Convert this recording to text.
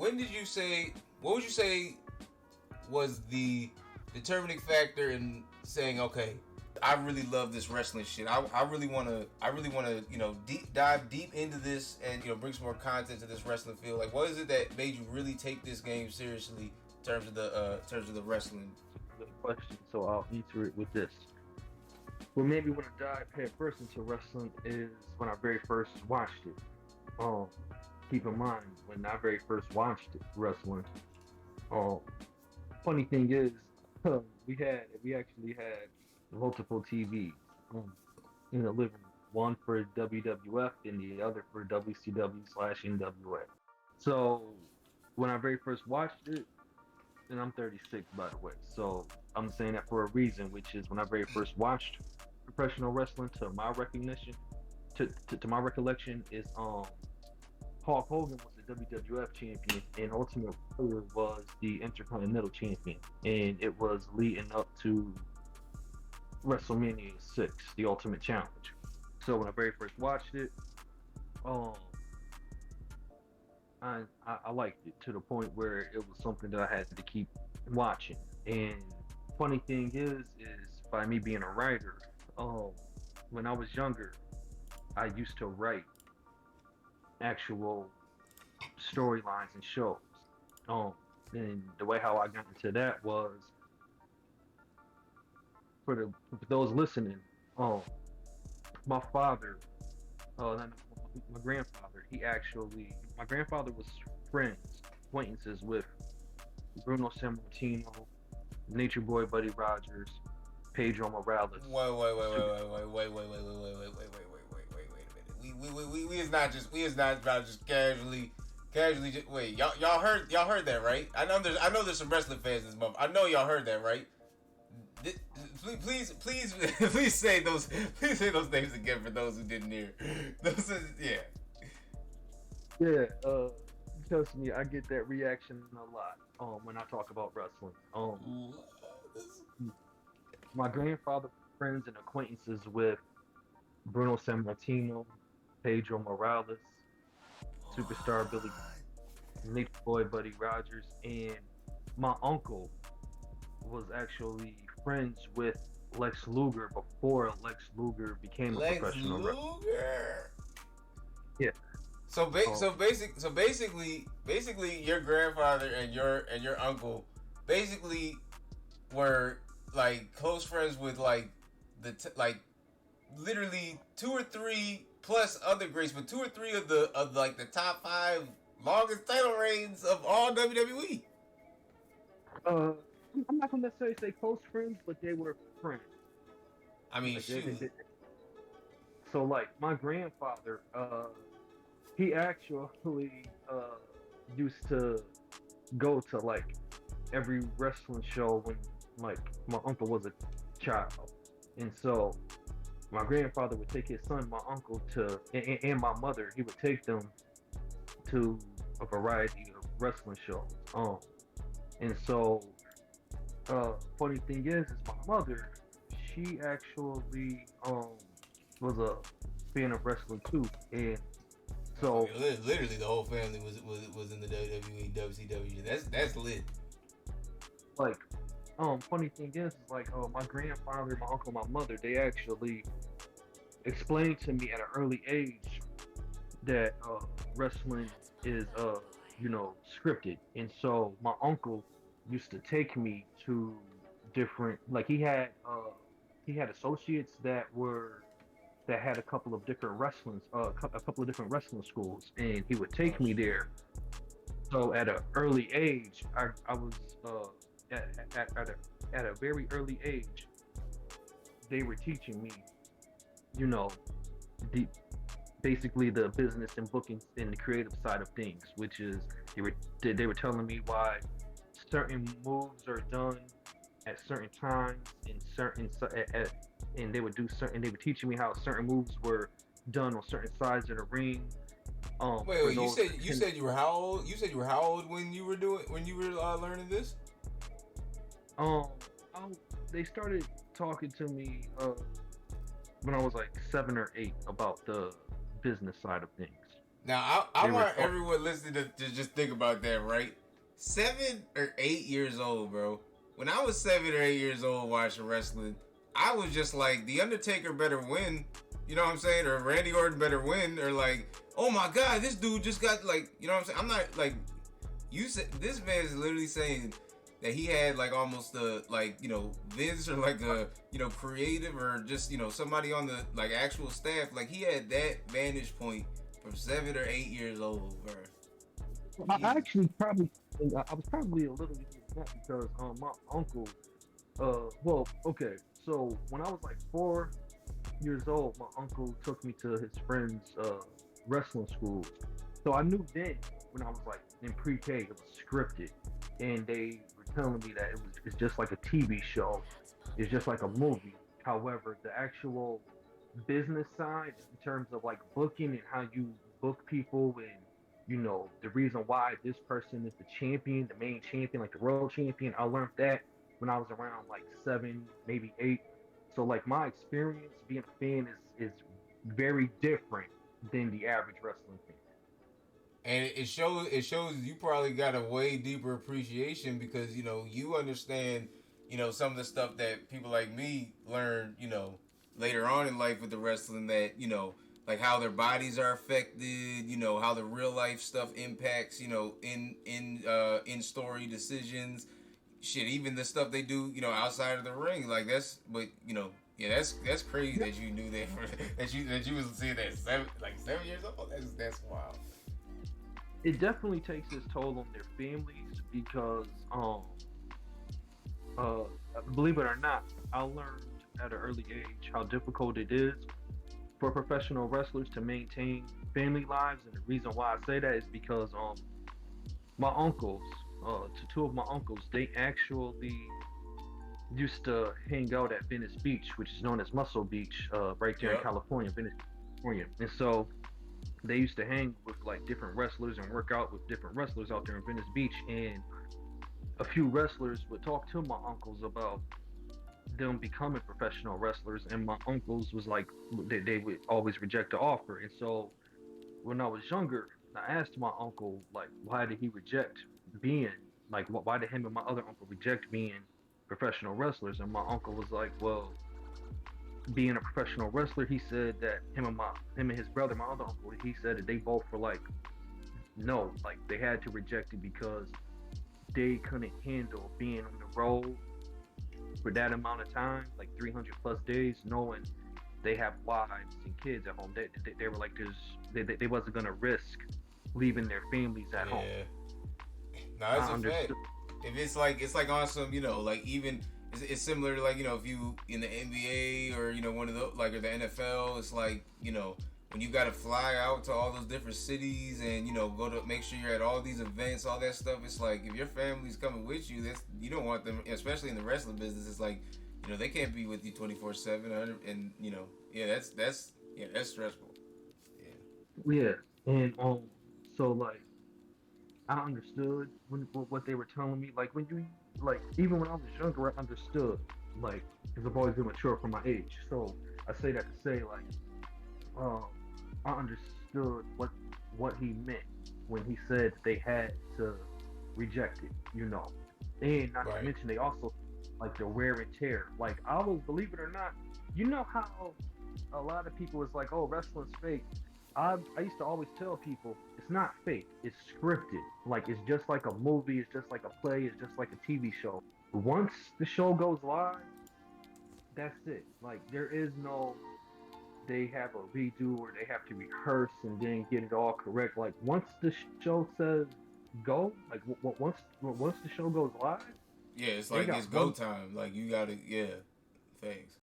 when did you say? What would you say was the determining factor in saying, okay, I really love this wrestling shit. I really wanna dive deep into this and bring some more content to this wrestling field. Like, what is it that made you really take this game seriously in terms of the wrestling? Good question. So I'll answer it with this. What made me want to dive head first into wrestling is when I very first watched it. Um, Keep in mind when I very first watched wrestling. Um, Funny thing is, we actually had multiple TVs in the living room. One for WWF and the other for WCW/NWA. So when I very first watched it, and I'm 36 by the way, so I'm saying that for a reason, which is when I very first watched professional wrestling, to my recognition, to my recollection, is Hulk Hogan was the WWF champion and Ultimate Warrior was the Intercontinental champion, and it was leading up to WrestleMania 6, the Ultimate Challenge. So when I very first watched it, um, I liked it to the point where it was something that I had to keep watching. And funny thing is by me being a writer, when I was younger, I used to write actual storylines and shows. Um, and the way how I got into that was for those listening. Um, my father, my grandfather, my grandfather was acquaintances with Bruno Sammartino, Nature Boy Buddy Rogers, Pedro Morales. Wait a minute. We is not about just casually just wait. Y'all heard that, right? I know there's some wrestling fans in this month. I know y'all heard that, right? Please say those names again for those who didn't hear. Yeah, trust me, I get that reaction a lot when I talk about wrestling. My grandfather friends and acquaintances with Bruno Sammartino, Pedro Morales, Superstar Billy, Nature Boy Buddy Rogers, and my uncle was actually friends with Lex Luger before Lex Luger became a professional wrestler. Yeah. So basically, your grandfather and your uncle basically were like close friends with like literally 2 or 3 plus other greats, but 2 or 3 of the top 5 longest title reigns of all WWE. I'm not gonna necessarily say close friends, but they were friends. I mean, Like, shoot. So like my grandfather, he actually used to go to like every wrestling show when like my uncle was a child, and so my grandfather would take his son, my uncle, and my mother. He would take them to a variety of wrestling shows. And so funny thing is my mother, she actually was a fan of wrestling too, and so literally the whole family was in the WWE, WCW. That's lit. Like, funny thing is like my grandfather, my uncle, my mother, they actually explained to me at an early age that wrestling is scripted, and so my uncle used to take me to different, like he had associates that had a couple of different a couple of different wrestling schools, and he would take me there. So at an early age, I was at a very early age, they were teaching me, the basically the business and booking and the creative side of things, which is they were telling me why certain moves are done at certain times in and they would teaching me how certain moves were done on certain sides of the ring. Wait, you said you were how old? You said you were how old when you were learning this? They started talking to me when I was like 7 or 8 about the business side of things. Now, I They were want everyone listening to just think about that, right? 7 or 8 years old, bro. When I was 7 or 8 years old watching wrestling, I was just like, The Undertaker better win. You know what I'm saying? Or Randy Orton better win. Or like, oh my God, this dude just got like, you know what I'm saying? I'm not like, you said, this man is literally saying that he had like almost a, like, Vince or like a, creative or just, somebody on the like actual staff. Like he had that vantage point from 7 or 8 years old, bro. I actually probably I was probably a little bit that because my uncle well, okay, so when I was like 4 years old, my uncle took me to his friend's wrestling school. So I knew then when I was like in pre-K it was scripted, and they were telling me that it's just like a TV show, it's just like a movie. However, the actual business side in terms of like booking and how you book people, and the reason why this person is the champion, the main champion, like the world champion, I learned that when I was around like 7, maybe 8. So like my experience being a fan is very different than the average wrestling fan. And it shows you probably got a way deeper appreciation because you understand some of the stuff that people like me learn later on in life with the wrestling, that like how their bodies are affected, how the real life stuff impacts in story decisions, shit, even the stuff they do outside of the ring. Like that's, but yeah, that's crazy that you knew that that you was seeing that 7 years old. That's wild. It definitely takes its toll on their families because uh believe it or not, I learned at an early age how difficult it is for professional wrestlers to maintain family lives. And the reason why I say that is because my uncles, two of my uncles, they actually used to hang out at Venice Beach, which is known as Muscle Beach, right there in Yep. California, Venice, California. And so they used to hang with like different wrestlers and work out with different wrestlers out there in Venice Beach. And a few wrestlers would talk to my uncles about them becoming professional wrestlers, and my uncles was like, they would always reject the offer. And so when I was younger, I asked my uncle like, why did he reject being like, why did him and my other uncle reject being professional wrestlers? And my uncle was like, well, being a professional wrestler, he said that him and his brother, my other uncle, he said that they both were like, no, like they had to reject it because they couldn't handle being on the road for that amount of time, like 300 plus days, knowing they have wives and kids at home. They were like, they wasn't gonna risk leaving their families at home. No, I that's a fact. understood. If it's like on some, like even it's similar to like if you in the NBA or one of the like or the NFL, it's like when you got to fly out to all those different cities and go to make sure you're at all these events, all that stuff. It's like if your family's coming with you, that's you don't want them, especially in the wrestling business. It's like they can't be with you 24/7, and yeah, that's stressful. Yeah, and so like I understood what they were telling me. Like when you like even when I was younger, I understood. Like because I've always been mature for my age. So I say that to say like um I understood what he meant when he said they had to reject it. And not to Right. mention they also like the wear and tear. Like I was, believe it or not, how a lot of people was like, oh, wrestling's fake. I used to always tell people it's not fake, it's scripted. Like it's just like a movie, it's just like a play, it's just like a TV show. Once the show goes live, that's it. Like there is no they have a redo or they have to rehearse and then get it all correct. Like once the show says go, like once the show goes live, Yeah, it's they like got it's go one. time. Like you gotta, yeah, thanks.